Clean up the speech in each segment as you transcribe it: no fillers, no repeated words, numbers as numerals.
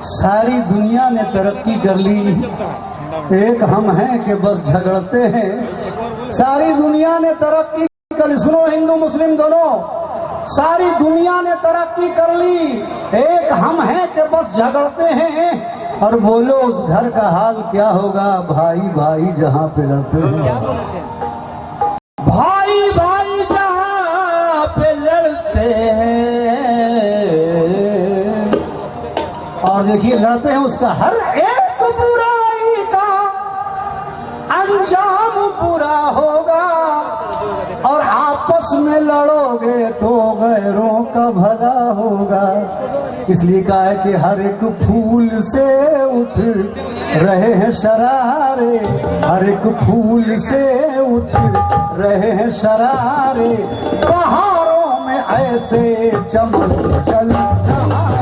सारी दुनिया ने तरक्की कर ली, एक हम हैं कि बस झगड़ते हैं। सारी दुनिया ने तरक्की कर, सुनो हिंदू मुस्लिम दोनों, सारी दुनिया ने तरक्की कर ली, एक हम हैं कि बस झगड़ते हैं। और बोलो उस घर का हाल क्या होगा, भाई भाई जहां पे लड़ते हैं, भाई भाई जहां पे लड़ते हैं। और देखिए लड़ते हैं, उसका हर एक बुराई का अंजाम बुरा होगा। और आपस में लड़ोगे तो गैरों का भला होगा। इसलिए कहा है कि हर एक फूल से उठ रहे हैं शरारे, हर एक फूल से उठ रहे हैं शरारे। बहारों में ऐसे चमन चल रहा है,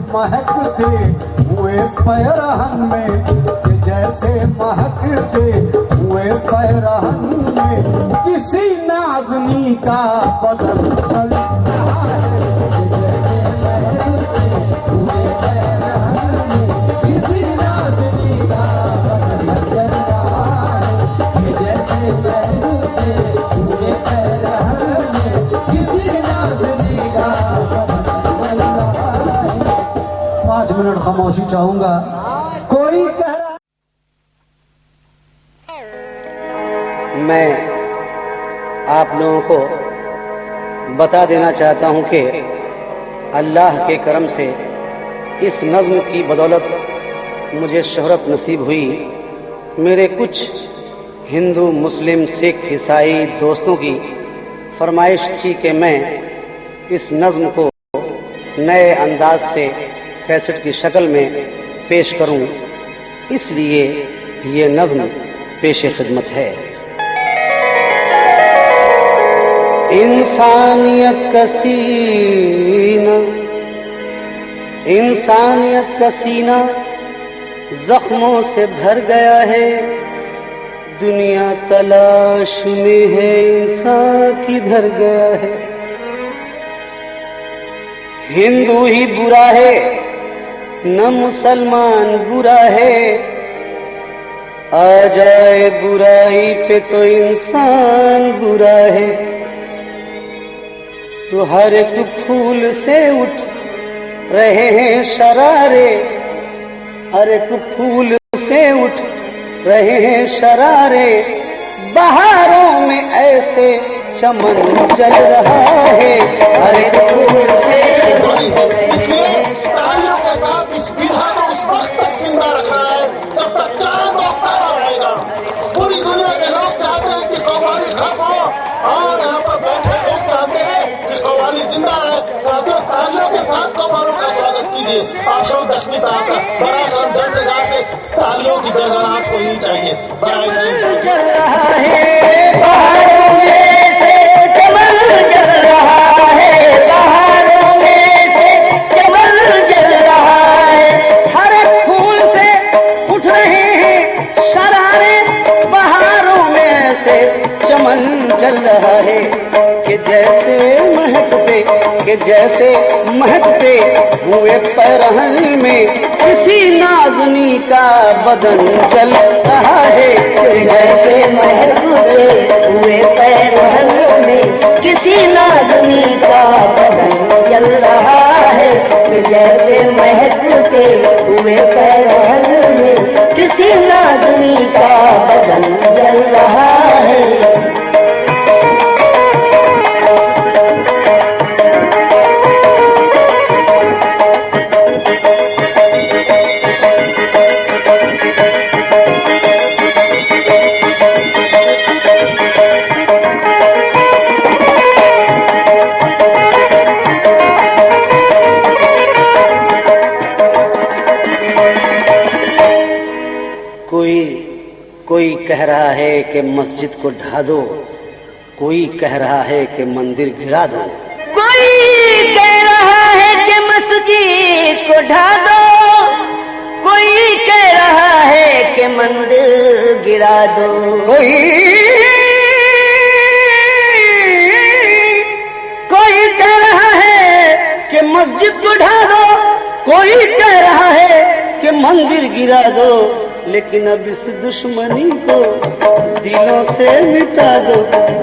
महकते हुए पैरहन में, जैसे महकते हुए पैरहन में किसी नाज़नी का बदन चल रहा है। किसी नाज़नी का बदन चल रहा है, जैसे महकते हुए पैरहन में किसी नाज़नी का बदन चल रहा है। 5 मिनट खामोशी चाहूंगा। कोई कह रहा, मैं आप लोगों को बता देना चाहता हूं कि अल्लाह के करम से इस नज़्म की बदौलत मुझे शोहरत नसीब हुई। मेरे कुछ हिंदू मुस्लिम सिख ईसाई दोस्तों की फरमाइश थी कि मैं इस नज़्म को नए अंदाज से कैसेट की शक्ल में पेश करूं, इसलिए ये नज़्म पेश खिदमत है। इंसानियत का सीना जख्मों से भर गया है। दुनिया तलाश में है, इंसान किधर गया है। हिंदू ही बुरा है न मुसलमान बुरा है। आ जाए बुराई पे तो इंसान बुरा है। तो हर एक फूल से उठ रहे हैं शरारे, हर एक फूल से उठ रहे हैं शरारे। बहारों में ऐसे चमन जल रहा है, हर एक फूल से। इसलिए तालियों के साथ इस विधा को उस वक्त तक जिंदा रख रहा है जब तक चांद और तारा रहेगा। पूरी दुनिया के लोग चाहते हैं कि कव्वाली खत्म हो और यहाँ पर बैठे लोग चाहते हैं कि कव्वाली जिंदा रहे। साथियों, तालियों के साथ कव्वालों का स्वागत कीजिए अशोक दशमी साहब का। बड़ा करम जल जगह से तालियों की गड़गड़ाहट होनी चाहिए। बड़ा चल रहा है, बहारों में से चमन जल रहा है, बहारों में से चमन जल रहा है। हर एक फूल से उठ रहे हैं शरारे, बहारों में से चमन जल रहा है। कि जैसे महकते कि जैसे महकते हुए पैरहन में किसी नाज़नी का बदन जल रहा है। कि जैसे महकते हुए पैरहन में किसी नाज़नी का बदन जल रहा है। कि जैसे महकते हुए पैरहन में किसी नाज़नी का बदन जल रहा है। कोई कह रहा है कि मस्जिद को ढा दो, कोई कह रहा है कि मंदिर गिरा दो। कोई कह रहा है कि मस्जिद को ढा दो, कोई कह रहा है कि मंदिर गिरा दो। कोई कह रहा है कि मस्जिद को ढा दो, कोई कह रहा है कि मंदिर गिरा दो। लेकिन अब इस दुश्मनी को दिलों से मिटा दो,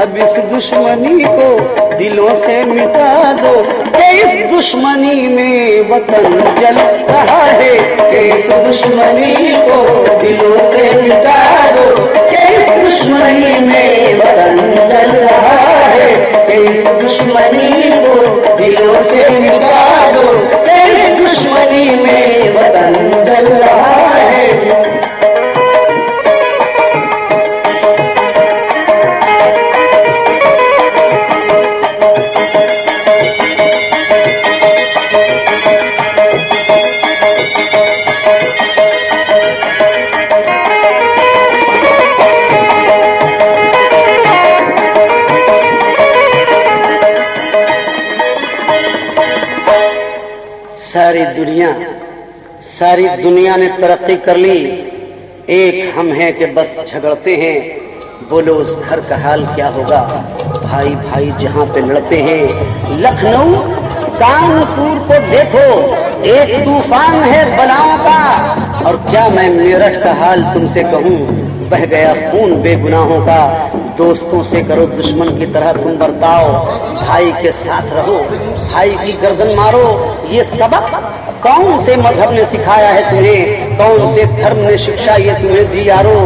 अब इस दुश्मनी को दिलों से मिटा दो। कि इस दुश्मनी में वतन जल रहा है, कि इस दुश्मनी को दिलों से मिटा दो। कि इस दुश्मनी में वतन जल रहा है, कि इस दुश्मनी को दिलों से मिटा दो। कि इस दुश्मनी में वतन जल रहा है। सारी दुनिया ने तरक्की कर ली, एक हम हैं कि बस झगड़ते हैं। बोलो उस घर का हाल क्या होगा, भाई भाई जहां पे लड़ते हैं। लखनऊ कानपुर को देखो, एक तूफान है बलाओं का। और क्या मैं मेरठ का हाल तुमसे कहूं, बह गया खून बेगुनाहों का। दोस्तों से करो दुश्मन की तरह तुम बर्ताओ, भाई के साथ रहो, भाई की गर्दन मारो। ये सबक कौन से मजहब ने सिखाया है तुम्हें, कौन से धर्म ने शिक्षा ये तुम्हें दी यारो।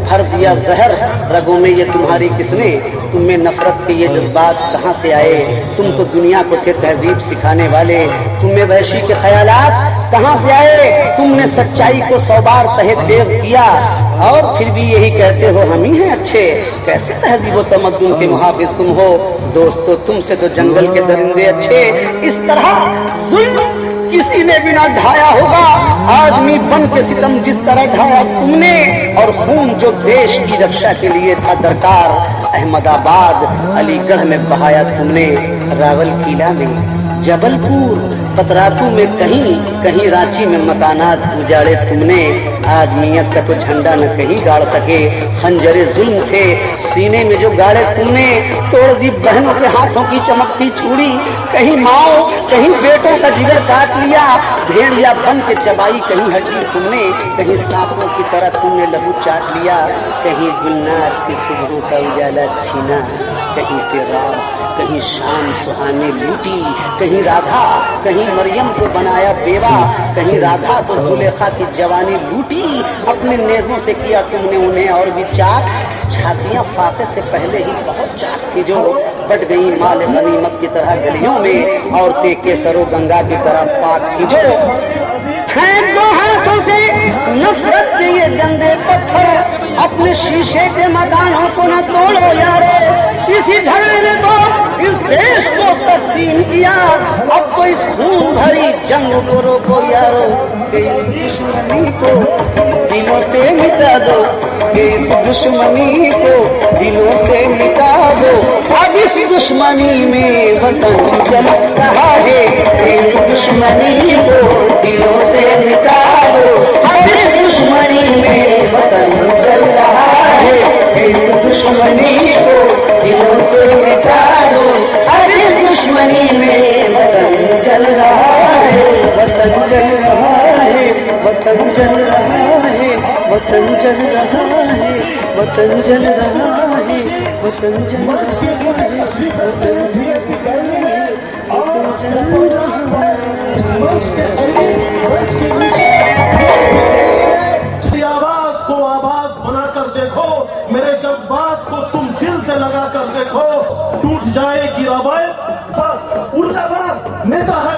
भर दिया जहर रगों में ये तुम्हारी किसने, तुम में नफरत के ये जज्बात कहाँ से आए। तुम तो दुनिया को थे तहजीब सिखाने वाले, तुम में वहशी के ख्यालात कहाँ से आए। तुमने सच्चाई को 100 बार तहे देव किया और फिर भी यही कहते हो हम ही हैं अच्छे। कैसे तहजीब व तमद्दुन के मुहाफिज तुम हो। दोस्तों तुमसे तो जंगल के दरिंदे अच्छे। इस तरह जुल्म किसी ने भी ना ढाया होगा, आदमी बन के सितम जिस तरह ढाया तुमने। और खून जो देश की रक्षा के लिए था दरकार, अहमदाबाद अलीगढ़ में बहाया तुमने। रावलकिला में, जबलपुर, पतरातू में, कहीं कहीं रांची में मकानात उजाड़े तुमने। आदमियत का तो झंडा न कहीं गाड़ सके, खंजरे जुल्म थे सीने में जो गाड़े तुमने। तोड़ दी बहनों के हाथों की चमकती चूड़ी, कहीं माओ कहीं बेटों का जिगर काट लिया। भेड़िया बन के चबाई कहीं हड्डी तुमने, कहीं सांपों की तरह तुमने लहू चाट लिया। कहीं गुलनार सी सुबहों का उजाला छीना, कहीं फिराक, कहीं शाम सुहानी लूटी। कहीं राधा, कहीं मरियम को बनाया बेवा, कहीं राधा को जुलेखा की जवानी लूटी। अपने नेज़ों से किया तुमने उन्हें और भी चाक। छातियां फाके से पहले ही बहुत चाक थी जो, बट गई माल गनीमत की तरह गलियों में। औरतें केसरो गंगा की तरह पाक थी जो। फेंक दो हाथों से नफरत के ये गंदे पत्थर, अपने शीशे के मकानों को न तोड़ो यारो। इसी झगड़े ने तो इस देश को तकसीम किया, अब तो इस खून भरी जंग को रोको यारो। कि इस दुश्मनी को दिलों से मिटा दो, कि इस दुश्मनी को दिलों से मिटा दो। अब इस दुश्मनी में वतन जल रहा है, कि इस दुश्मनी को दिलों से मिटा दो। अब इस दुश्मनी में वतन जल रहा है, कि इस दुश्मनी को दिलों से मिटा दो। अब इस दुश्मनी वतन जल रहा है, वतन जल रहा है, वतन जल मंच के नीचे तशरीफ रखते हैं VIP गैलरी में और प्रोग्राम पर इस मंच के करीब मंच के नीचे आवाज को आवाज बनाकर देखो, मेरे जज्बात को तुम दिल से लगा कर देखो, टूट जाएगी रवायत। ऊर्जावान नेता है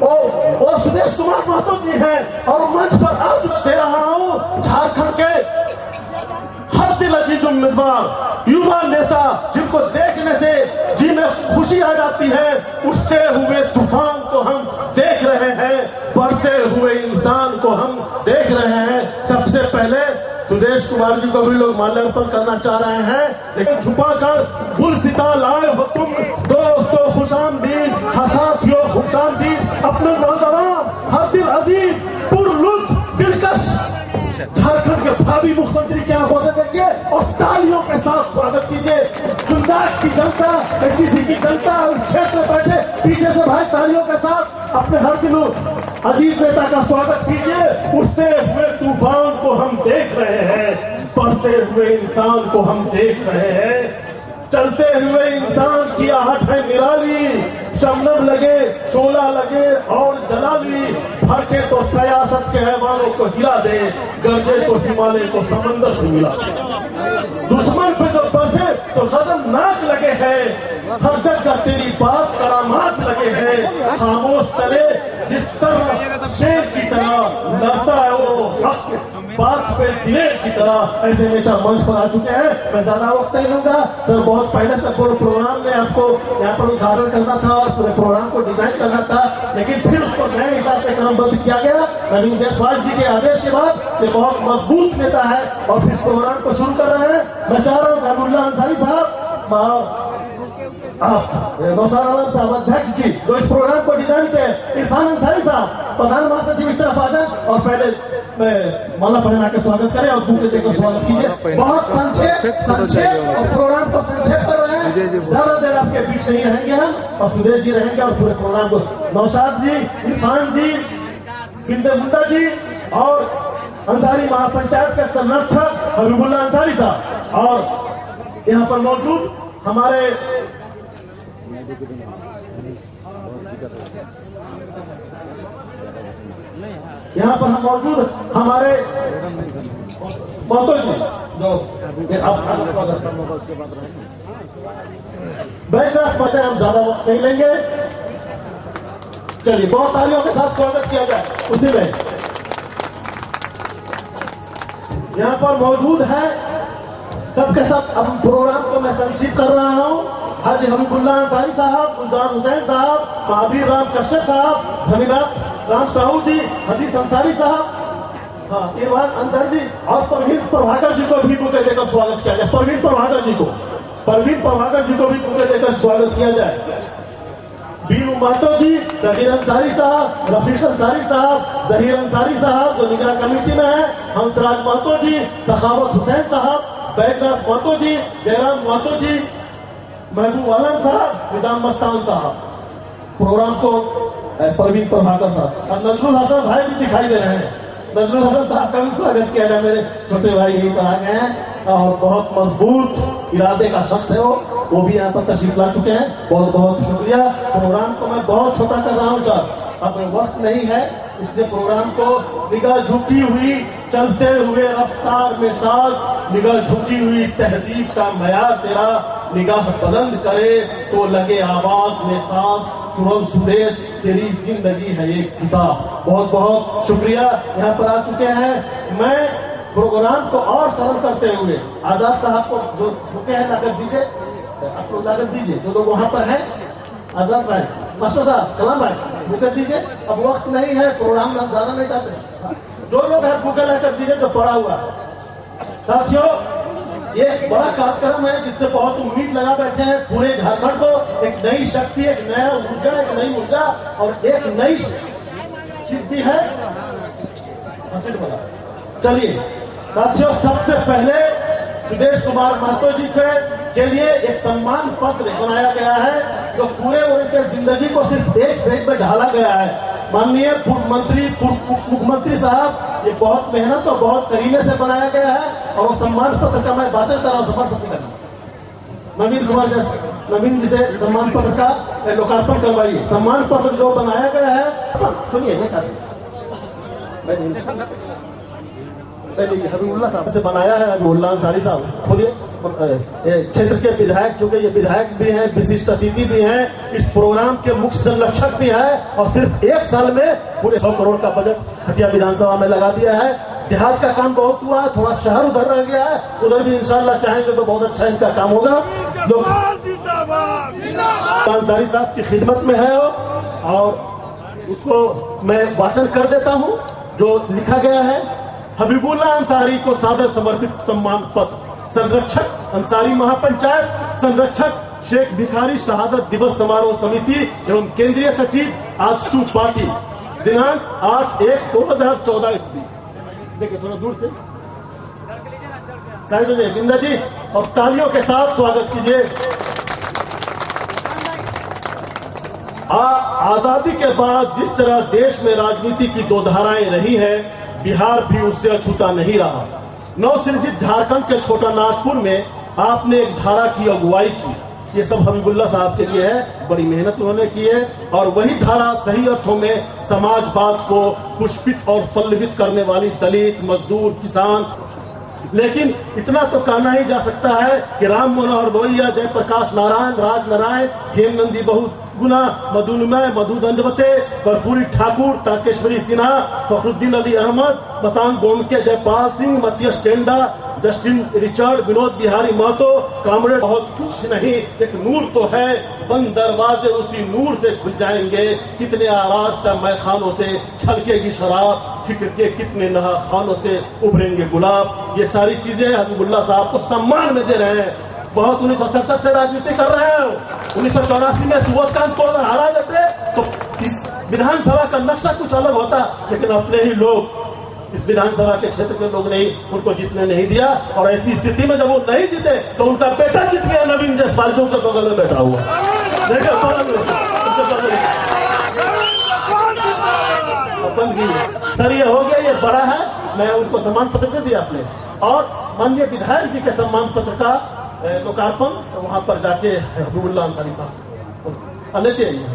और सुदेश कुमार महतो जी हैं और मंच पर आज दे रहा हूं झारखंड के हर दिल अजीज उम्मीदवार युवा नेता जिनको देखने से जी में खुशी आ जाती है। उठते हुए तूफान को हम देख रहे हैं, बढ़ते हुए इंसान को हम देख रहे हैं। सबसे पहले सुदेश कुमार जी को भी लोग माल्यार्पण करना चाह रहे हैं, लेकिन छुपाकर गुलसिता लाए हो तुम दोस्तों, खुशामदीद साथियों, खुशामदीद अपने नौजवान हर दिल अजीज पुरलुत्फ दिलकश झारखंड के भावी मुख्यमंत्री की आंखों से देखिए और तालियों के साथ स्वागत कीजिए। गुजरात की जनता, HCC की जनता और क्षेत्र में बैठे पीछे से भाई तालियों के साथ अपने हर दिल अजीज नेता का स्वागत कीजिए। उठते हुए तूफान को हम देख रहे हैं, बढ़ते हुए इंसान को हम देख रहे हैं, चलते हुए इंसान की आहट है निराली, शबनम लगे, शोला लगे और जलाली, भड़के तो सियासत के हैवानों को हिला दे, गरजे तो हिमालय को समंदर से मिला दे। दुश्मन पे जो बरसे तो खतरनाक लगे हैं, हर जगह तेरी बात करामात लगे हैं। खामोश चले जिस तरह शेर की तरह लड़ता है वो हक बात पे दिलेर की तरह, ऐसे नेता मंच पर आ चुके हैं। मैं ज्यादा वक्त नहीं लूंगा सर, बहुत पहले से पूरे प्रोग्राम में आपको यहाँ पर उद्घाटन करना था और पूरे प्रोग्राम को डिजाइन करना था, लेकिन फिर उसको नए हिसाब से क्रमबद्ध किया गया। नवीन जायसवाल जी के आदेश के बाद ये बहुत मजबूत नेता है और फिर प्रोग्राम को शुरू कर रहे हैं। मैं चाह रहा हूँ महबूबुल्लाह अंसारी साहब, नौशाद आलम साहब अध्यक्ष जी जो इस प्रोग्राम को डिजाइन किए, इरफान अंसारी साहब प्रधान महासचिव इस तरफ आ जाए और पहले माला पहना के स्वागत करें और बुके देकर स्वागत कीजिए। बहुत संक्षेप और प्रोग्राम को संक्षेप कर रहे हैं, ज्यादा देर आपके बीच नहीं रहेंगे हम और सुदेश जी रहेंगे और पूरे प्रोग्राम को नौशाद जी, इरफान जी, बिंदे मुंडा जी और अंसारी महापंचायत के संरक्षक हबीबुल्लाह अंसारी साहब और यहाँ पर मौजूद हमारे यहाँ पर हम मौजूद हमारे महतो जी जो बैकग्राउंड पता है, हम ज्यादा वक्त नहीं लेंगे। चलिए बहुत तालियों के साथ स्वागत किया जाए। उसी में यहाँ पर मौजूद है सबके सब। अब प्रोग्राम को मैं संक्षिप्त कर रहा हूँ। हाजी हबीबुल्लाह अंसारी साहब, गुलजार हुसैन साहब, महावीर राम कश्यप साहब, धनीराम राम साहू जी, हदीस अंसारी साहब, हाँ इरफान अंसारी जी और परवीन प्रभाकर जी को भी बुके देकर स्वागत किया जाए। परवीन प्रभाकर जी को भी बुके देकर स्वागत किया जाए। बीनू महतो जी, जहीर अंसारी साहब, रफीक अंसारी साहब, जहीर अंसारी साहब जो निगरान कमेटी में है, हंसराज महतो जी, सखावत हुसैन साहब, बैजनाथ महतो जी, जयराम महतो जी, महबूब आलम साहब, निजाम मस्तान साहब। प्रोग्राम को परवीन प्रभाकर साहब और नजरुल हसन भाई भी दिखाई दे रहे हैं। नजरुल हसन साहब का भी स्वागत किया जाए। मेरे छोटे भाई यही कहा गए हैं और बहुत मजबूत इरादे का शख्स है वो भी यहाँ पर तशरीफ ला चुके हैं। बहुत बहुत शुक्रिया। प्रोग्राम को मैं बहुत छोटा कर रहा हूँ सर, अब वक्त नहीं है इसलिए प्रोग्राम को निगाह झुकी हुई चलते हुए रफ्तार में साज, निगाह झुकी हुई तहजीब का मयार तेरा, निगाह बुलंद करे तो लगे आवाज में सांस, सुरम सुदेश तेरी जिंदगी है एक किताब। बहुत बहुत शुक्रिया। यहाँ पर आ चुके हैं। मैं प्रोग्राम को और सरल करते हुए आजाद साहब को जो झुके हैं ताकत दीजिए, आप लोग ताकत दीजिए। जो लोग वहां पर हैं, आजाद भाई, मास्टर साहब, कलाम भाई, बुके दीजिए। अब वक्त नहीं है, प्रोग्राम में हम ज्यादा नहीं चाहते। जो लोग हैं बुके लेकर दीजिए जो पड़ा हुआ। साथियों ये बड़ा कार्यक्रम है जिससे बहुत उम्मीद लगा बैठे हैं पूरे झारखंड को। एक नई शक्ति, एक नया ऊर्जा, एक नई ऊर्जा और एक नई चीज दी है। चलिए साथियों, सबसे पहले सुदेश कुमार महतो जी के लिए एक सम्मान पत्र बनाया गया है जो पूरे उनके जिंदगी को सिर्फ एक पेज में ढाला गया है। माननीय मुख्यमंत्री साहब, ये बहुत मेहनत और बहुत करीने से बनाया गया है और वो सम्मान पत्र का मैं वाचन कर रहा हूँ। सम्मान पत्र का नवीन कुमार जैसे नवीन जी से सम्मान पत्र का लोकार्पण करवाइए। सम्मान पत्र जो बनाया गया है, सुनिए हबीबुल्लाह साहब से बनाया है। हबीबुल्लाह अंसारी साहब खोलिए। क्षेत्र के विधायक, चूंकि ये विधायक भी हैं, विशिष्ट अतिथि भी हैं, इस प्रोग्राम के मुख्य संरक्षक भी हैं और सिर्फ 1 साल में पूरे 100 करोड़ का बजट खटिया विधानसभा में लगा दिया है। देहात का काम बहुत हुआ है, थोड़ा शहर उधर रह गया है, उधर भी इंशाल्लाह चाहेंगे तो बहुत अच्छा इनका काम होगा। जो अंसारी साहब की खिदमत में है और उसको मैं वाचन कर देता हूँ जो लिखा गया है। हबीबुल्लाह अंसारी को सादर समर्पित सम्मान पत्र। संरक्षक अंसारी महापंचायत, संरक्षक शेख भिखारी शहादत दिवस समारोह समिति एवं केंद्रीय सचिव आजसू पार्टी, दिनांक 8/1/2014 ईस्वी। देखिए थोड़ा दूर से साइड में बिंदा जी, और तालियों के साथ स्वागत कीजिए। आजादी के बाद जिस तरह देश में राजनीति की 2 धाराएं रही हैं, बिहार भी उससे अछूता नहीं रहा। नवसृजित झारखंड के छोटा नागपुर में आपने एक धारा की अगुवाई की। ये सब हबीबुल्लाह साहब के लिए है, बड़ी मेहनत उन्होंने की है और वही धारा सही अर्थों में समाजवाद को पुष्पित और पल्लवित करने वाली दलित, मजदूर, किसान। लेकिन इतना तो कहना ही जा सकता है कि राम मनोहर लोहिया, जयप्रकाश नारायण, राज नारायण, हेमनंदी बहुगुना, मधुनमय, मधु दंडवते, कर्पूरी ठाकुर, तारकेश्वरी सिन्हा, फखरुद्दीन अली अहमद, बतांग गोमके, जयपाल सिंह, मतियस टेंडा, Justin Richard, Vinod Bihari Mahato, comrade, बहुत कुछ नहीं, एक नूर तो है। बंद दरवाजे उसी नूर से खुल जाएंगे। कितने आरास्ता मैखानों से छलकेगी शराब, फिक्र के कितने नहा खानों से उभरेंगे गुलाब। ये सारी चीजें हबीबुल्लाह साहब को सम्मान में दे रहे हैं। बहुत 1967 से राजनीति कर रहे हैं। 1984 में सुबोधकांत को अगर हरा देते तो इस विधानसभा का नक्शा कुछ अलग होता, लेकिन अपने ही लोग, इस विधानसभा के क्षेत्र के लोग नहीं, उनको जीतने नहीं दिया। और ऐसी स्थिति में जब वो नहीं जीते तो उनका बेटा जीत गया, नवीन जसपाल जो उनके बगल में बैठा हुआ। सर ये हो गया, ये बड़ा है। मैं उनको सम्मान पत्र दे दिया आपने, और माननीय विधायक जी के सम्मान पत्र का लोकार्पण वहां पर जाके हबीबुल्लाह अंसारी साहब से लेते आइए।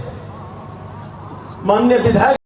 माननीय विधायक